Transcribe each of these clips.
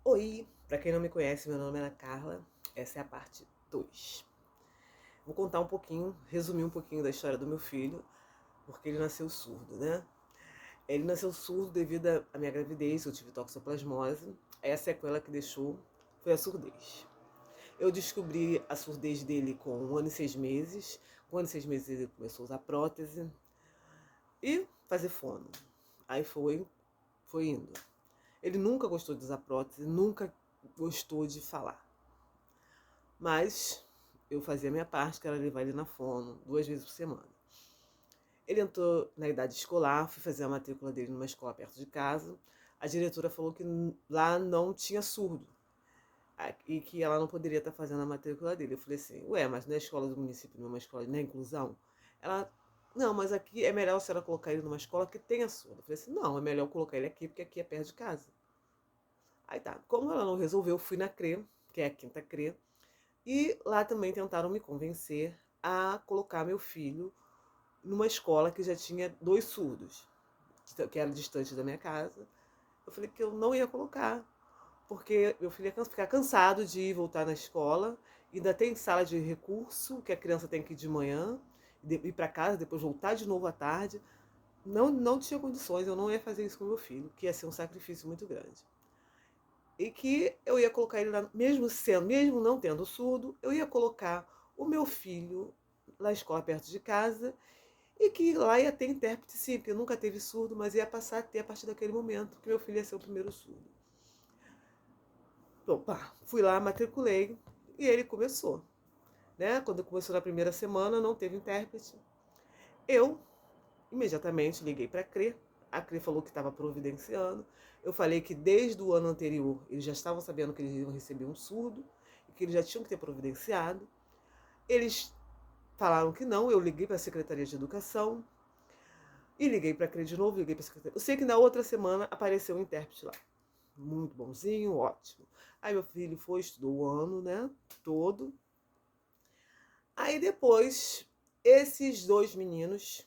Oi, pra quem não me conhece, meu nome é Ana Carla, essa é a parte 2. Vou contar um pouquinho, resumir um pouquinho da história do meu filho, porque ele nasceu surdo, né? Ele nasceu surdo devido à minha gravidez, eu tive toxoplasmose, aí a sequela que deixou foi a surdez. Eu descobri a surdez dele com 1 ano e 6 meses, com 1 ano e 6 meses ele começou a usar prótese e fazer fono. Aí foi indo. Ele nunca gostou de usar prótese, nunca gostou de falar. Mas eu fazia a minha parte, que era levar ele na fono 2 vezes por semana. Ele entrou na idade escolar, fui fazer a matrícula dele numa escola perto de casa. A diretora falou que lá não tinha surdo e que ela não poderia estar fazendo a matrícula dele. Eu falei assim, ué, mas na escola do município, numa escola na inclusão? Ela, não, mas aqui é melhor a senhora colocar ele numa escola que tenha surdo. Eu falei assim, não, é melhor eu colocar ele aqui, porque aqui é perto de casa. Aí tá, como ela não resolveu, eu fui na CRE, que é a quinta CRE, e lá também tentaram me convencer a colocar meu filho numa escola que já tinha 2 surdos, que era distante da minha casa. Eu falei que eu não ia colocar, porque meu filho ia ficar cansado de ir voltar na escola. Ainda tem sala de recurso, que a criança tem que ir de manhã, ir para casa, depois voltar de novo à tarde. Não tinha condições, eu não ia fazer isso com meu filho, que ia ser um sacrifício muito grande. E que eu ia colocar ele lá, mesmo não tendo surdo, eu ia colocar o meu filho na escola perto de casa e que lá ia ter intérprete sim, porque nunca teve surdo, mas ia passar a ter a partir daquele momento, que meu filho ia ser o primeiro surdo. Opa, fui lá, matriculei e ele começou. Né? Quando começou na primeira semana, não teve intérprete. Eu imediatamente liguei para a CRE falou que estava providenciando. Eu falei que desde o ano anterior eles já estavam sabendo que eles iam receber um surdo e que eles já tinham que ter providenciado. Eles falaram que não, eu liguei para a Secretaria de Educação e liguei para a CRE de novo, liguei para a Secretaria. Eu sei que na outra semana apareceu um intérprete lá. Muito bonzinho, ótimo. Aí meu filho foi, estudou o ano, né, todo. Aí depois, esses 2 meninos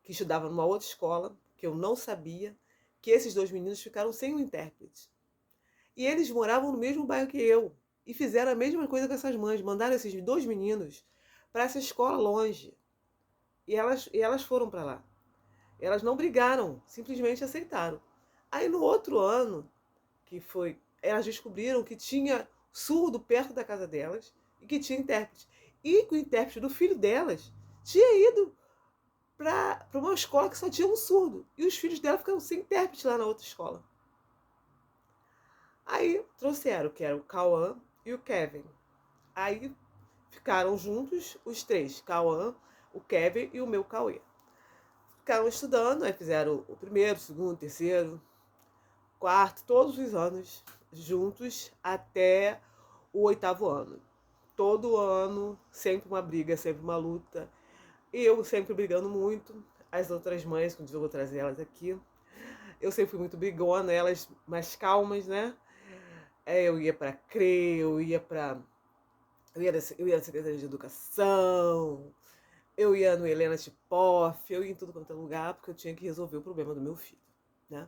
que estudavam numa outra escola, que eu não sabia, que esses 2 meninos ficaram sem um intérprete. E eles moravam no mesmo bairro que eu. E fizeram a mesma coisa com essas mães. Mandaram esses 2 meninos para essa escola longe. E elas foram para lá. Elas não brigaram, simplesmente aceitaram. Aí no outro ano, que foi, elas descobriram que tinha surdo perto da casa delas e que tinha intérprete. E que o intérprete do filho delas tinha ido para uma escola que só tinha um surdo. E os filhos dela ficaram sem intérprete lá na outra escola. Aí trouxeram, que era o Cauã e o Kevin. Aí ficaram juntos os três, Cauã, o Kevin e o meu Cauê. Ficaram estudando, aí fizeram o primeiro, segundo, terceiro, quarto, todos os anos juntos até o 8º ano. Todo ano, sempre uma briga, sempre uma luta. E eu sempre brigando muito. As outras mães, que eu vou trazer elas aqui, eu sempre fui muito brigona, elas mais calmas, né? Eu ia pra CRE, eu ia na Secretaria de Educação, eu ia no Helena Tipoff, eu ia em tudo quanto é lugar, porque eu tinha que resolver o problema do meu filho, né?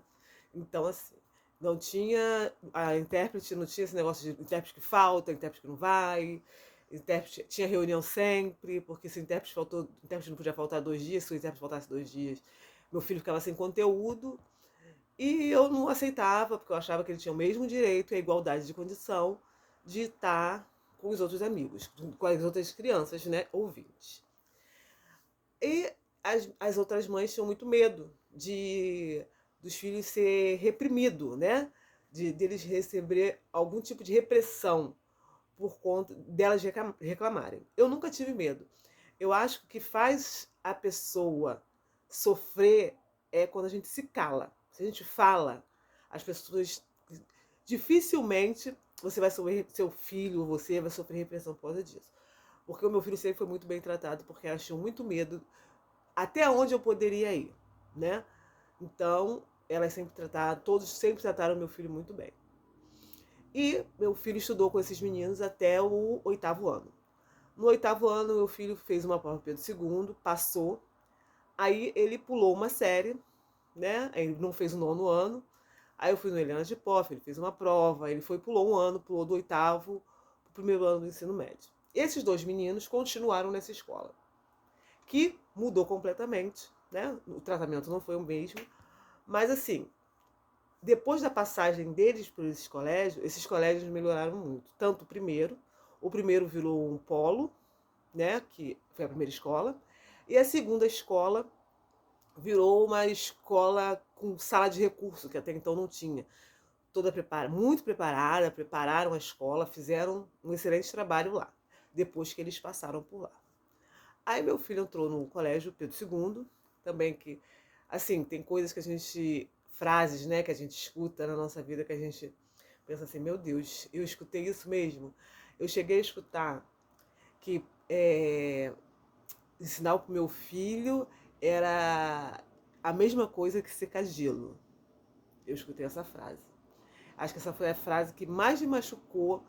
Então, assim, não tinha a intérprete, não tinha esse negócio de intérprete que falta, intérprete que não vai, intérprete, tinha reunião sempre, porque se o intérprete não podia faltar 2 dias, se o intérprete faltasse 2 dias, meu filho ficava sem conteúdo, e eu não aceitava, porque eu achava que ele tinha o mesmo direito e a igualdade de condição de estar com os outros amigos, com as outras crianças, né, ouvintes. E as outras mães tinham muito medo dos filhos ser reprimido, né? Deles receber algum tipo de repressão por conta delas reclamarem. Eu nunca tive medo. Eu acho que o que faz a pessoa sofrer é quando a gente se cala. Se a gente fala, as pessoas dificilmente você vai sofrer, seu filho, você vai sofrer repressão por causa disso. Porque o meu filho sempre foi muito bem tratado, porque elas tinham muito medo até onde eu poderia ir, né? Então, elas sempre trataram, todos sempre trataram meu filho muito bem. E meu filho estudou com esses meninos até o 8º ano. No 8º ano, meu filho fez uma prova Pedro II, passou. Aí ele pulou uma série, né? Ele não fez o 9º ano. Aí eu fui no Eliana de Poff, ele fez uma prova, ele pulou um ano, pulou do 8º para o primeiro ano do ensino médio. Esses 2 meninos continuaram nessa escola, que mudou completamente, né? O tratamento não foi o mesmo, mas assim, depois da passagem deles por esses colégios melhoraram muito. Tanto o primeiro virou um polo, né? Que foi a primeira escola, e a segunda escola virou uma escola com sala de recurso, que até então não tinha. Toda muito preparada, prepararam a escola, fizeram um excelente trabalho lá, depois que eles passaram por lá. Aí meu filho entrou no colégio Pedro II, também que, assim, tem coisas que a gente, frases, né, que a gente escuta na nossa vida que a gente pensa assim, meu Deus, eu escutei isso mesmo. Eu cheguei a escutar que ensinar para o meu filho era a mesma coisa que secar gelo. Eu escutei essa frase. Acho que essa foi a frase que mais me machucou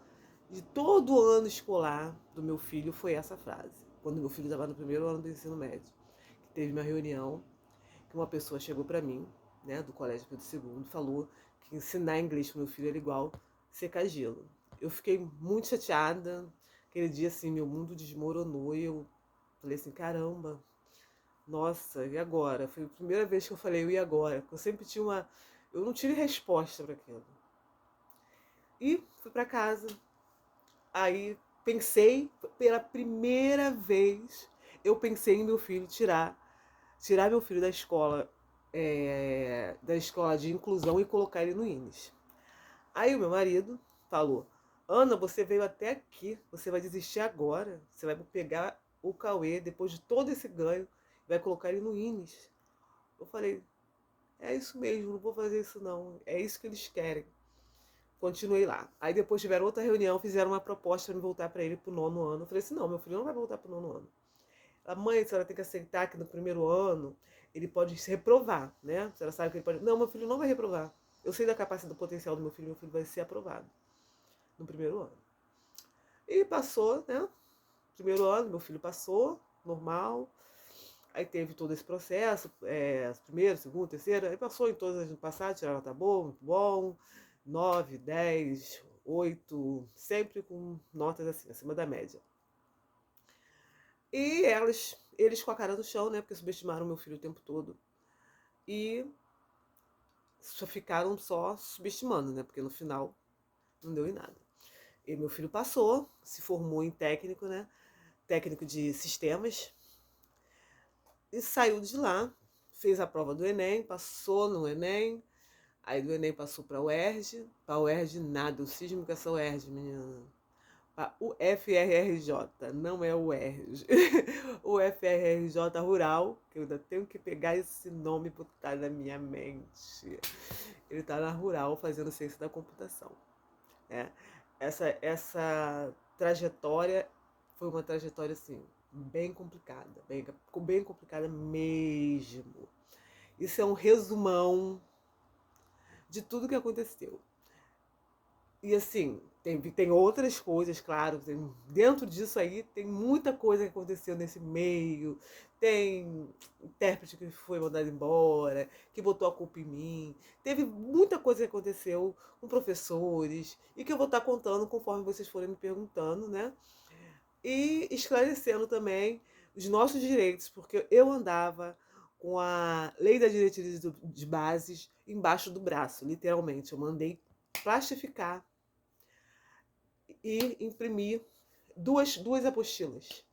de todo o ano escolar do meu filho, foi essa frase. Quando meu filho estava no primeiro ano do ensino médio, que teve uma reunião, que uma pessoa chegou para mim, né, do Colégio Pedro II, falou que ensinar inglês para meu filho era igual secar gelo. Eu fiquei muito chateada. Aquele dia, assim, meu mundo desmoronou e eu falei assim, caramba, nossa, e agora? Foi a primeira vez que eu falei, e agora? Eu sempre tinha uma... Eu não tive resposta para aquilo. E fui para casa. Aí pensei, pela primeira vez, eu pensei em meu filho tirar meu filho da escola de inclusão e colocar ele no INES. Aí o meu marido falou, Ana, você veio até aqui, você vai desistir agora, você vai pegar o Cauê, depois de todo esse ganho, vai colocar ele no INES. Eu falei, é isso mesmo, não vou fazer isso não, é isso que eles querem. Continuei lá. Aí depois tiveram outra reunião, fizeram uma proposta para me voltar para ele pro 9º ano. Eu falei assim, não, meu filho não vai voltar pro 9º ano. A mãe, a senhora tem que aceitar que no primeiro ano ele pode se reprovar, né? A senhora sabe que ele pode... Não, meu filho não vai reprovar. Eu sei da capacidade, do potencial do meu filho vai ser aprovado no primeiro ano. E passou, né? Primeiro ano, meu filho passou, normal. Aí teve todo esse processo, primeiro, segundo, terceiro, aí passou em todas as passadas, tiraram nota boa, muito bom, 9, 10, 8, sempre com notas assim, acima da média. E eles com a cara no chão, né, porque subestimaram meu filho o tempo todo. E só ficaram só subestimando, né, porque no final não deu em nada. E meu filho passou, se formou em técnico, né, técnico de sistemas, e saiu de lá, fez a prova do Enem, passou no Enem, aí do Enem passou para a UERJ, para a UERJ nada, o cisma com essa UERJ, menina. Para o FRRJ, não é o UERJ. O FRRJ Rural, que eu ainda tenho que pegar esse nome e botar na minha mente. Ele está na Rural fazendo ciência da computação. Né? Essa trajetória foi uma trajetória assim, bem complicada, bem complicada mesmo. Isso é um resumão de tudo que aconteceu. E assim, tem outras coisas, claro, dentro disso aí tem muita coisa que aconteceu nesse meio, tem intérprete que foi mandado embora, que botou a culpa em mim, teve muita coisa que aconteceu com professores, e que eu vou estar contando conforme vocês forem me perguntando, né? E esclarecendo também os nossos direitos, porque eu andava com a Lei das Diretrizes de Bases embaixo do braço, literalmente. Eu mandei plastificar e imprimir duas apostilas.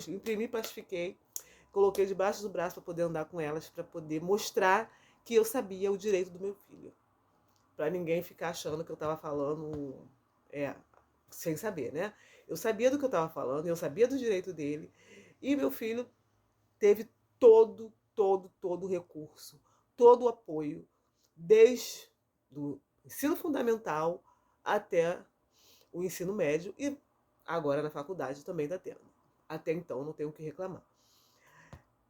Imprimi, plastifiquei, coloquei debaixo do braço para poder andar com elas, para poder mostrar que eu sabia o direito do meu filho. Para ninguém ficar achando que eu estava falando sem saber, né? Eu sabia do que eu estava falando, eu sabia do direito dele, e meu filho teve todo o recurso, todo o apoio, desde o ensino fundamental até o ensino médio, e agora na faculdade também está tendo. Até então não tenho o que reclamar.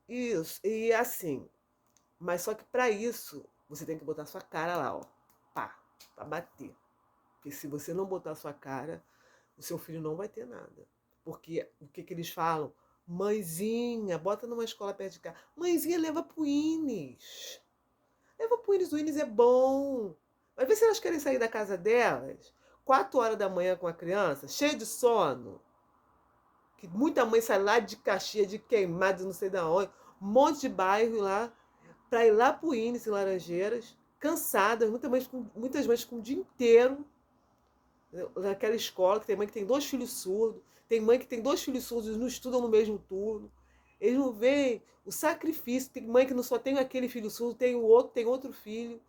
Isso, e assim, mas só que para isso você tem que botar sua cara lá, ó, pá, para bater. Porque se você não botar sua cara, o seu filho não vai ter nada. Porque o que eles falam? Mãezinha, bota numa escola perto de casa. Mãezinha, leva pro INES. Leva pro Inis, o Inis é bom. Vai ver se elas querem sair da casa delas, 4 horas da manhã com a criança, cheia de sono. Que muita mãe sai lá de Caxias, de Queimados, não sei da onde, um monte de bairro lá, para ir lá pro Inis, em Laranjeiras, cansadas, muitas mães com o dia inteiro naquela escola, que tem mãe que tem 2 filhos surdos, tem mãe que tem 2 filhos surdos e não estudam no mesmo turno. Eles não veem o sacrifício. Tem mãe que não só tem aquele filho surdo, tem o outro, tem outro filho.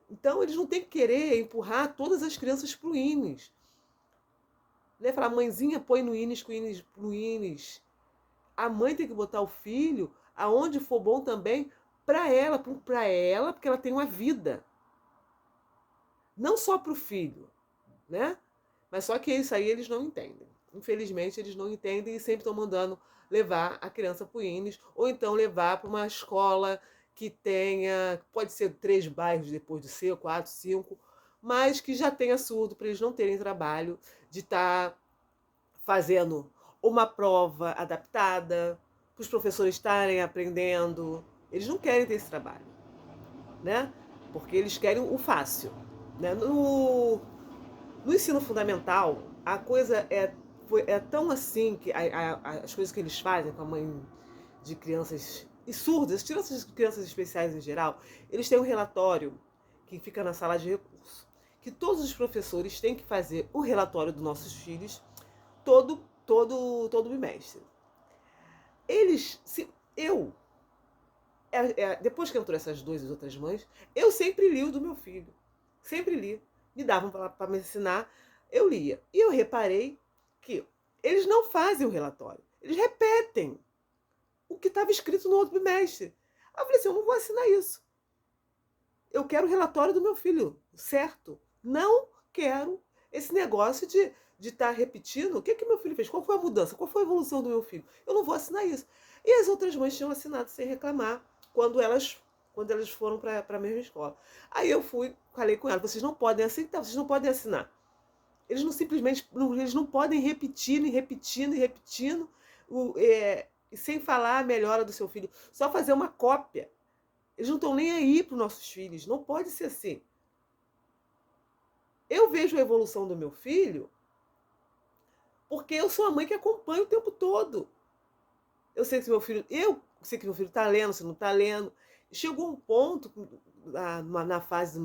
Então, eles não têm que querer empurrar todas as crianças para o Inis. Né? Falar, mãezinha, põe no Inis, no Inis. A mãe tem que botar o filho aonde for bom também para ela, porque ela tem uma vida. Não só para o filho, né? Mas só que isso aí eles não entendem. Infelizmente, eles não entendem e sempre estão mandando levar a criança para o Inis, ou então levar para uma escola que tenha, pode ser 3 bairros depois de ser, 4, 5, mas que já tenha surdo, para eles não terem trabalho de estar fazendo uma prova adaptada, para os professores estarem aprendendo. Eles não querem ter esse trabalho, né? Porque eles querem o fácil. Né? No ensino fundamental, a coisa é tão assim que as coisas que eles fazem com a mãe de crianças e surdas, crianças especiais em geral, eles têm um relatório que fica na sala de recurso, que todos os professores têm que fazer o relatório dos nossos filhos todo bimestre. Depois que entrou essas 2 outras mães, eu sempre li o do meu filho. Sempre li. Me davam para me ensinar, eu lia. E eu reparei que eles não fazem o relatório. Eles repetem o que estava escrito no outro bimestre. Aí eu falei assim, eu não vou assinar isso. Eu quero o relatório do meu filho, certo? Não quero esse negócio de estar repetindo. O que meu filho fez? Qual foi a mudança? Qual foi a evolução do meu filho? Eu não vou assinar isso. E as outras mães tinham assinado sem reclamar quando elas foram para a mesma escola. Aí eu falei com ela, vocês não podem aceitar, vocês não podem assinar. Eles não simplesmente, eles não podem repetindo, e sem falar a melhora do seu filho, só fazer uma cópia. Eles não estão nem aí para os nossos filhos, não pode ser assim. Eu vejo a evolução do meu filho porque eu sou a mãe que acompanha o tempo todo. Eu sei que meu filho está lendo, se não está lendo. Chegou um ponto na fase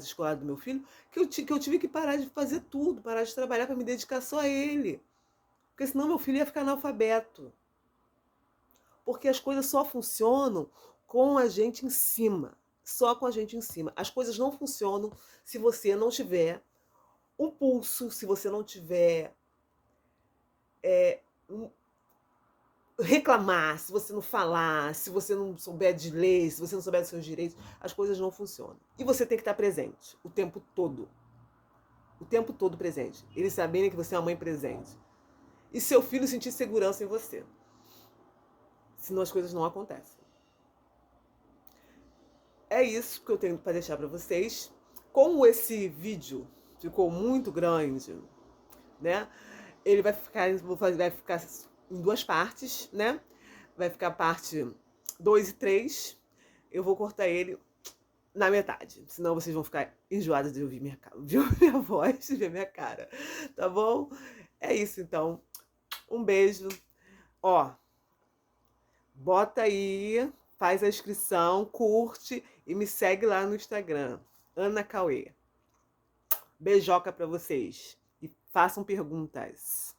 escolar do meu filho que eu tive que parar de fazer tudo, parar de trabalhar para me dedicar só a ele. Porque senão meu filho ia ficar analfabeto. Porque as coisas só funcionam com a gente em cima. Só com a gente em cima. As coisas não funcionam se você não tiver um pulso, se você não tiver reclamar, se você não falar, se você não souber de lei, se você não souber dos seus direitos, as coisas não funcionam. E você tem que estar presente o tempo todo. O tempo todo presente. Eles saberem que você é uma mãe presente. E seu filho sentir segurança em você. Senão as coisas não acontecem. É isso que eu tenho para deixar para vocês. Como esse vídeo ficou muito grande, né? Ele vai ficar em 2 partes, né? Vai ficar parte 2 e 3. Eu vou cortar ele na metade, senão vocês vão ficar enjoados de ouvir minha voz e ver minha cara, tá bom? É isso então. Um beijo. Ó, bota aí, faz a inscrição, curte e me segue lá no Instagram, Ana Cauê. Beijoca pra vocês e façam perguntas.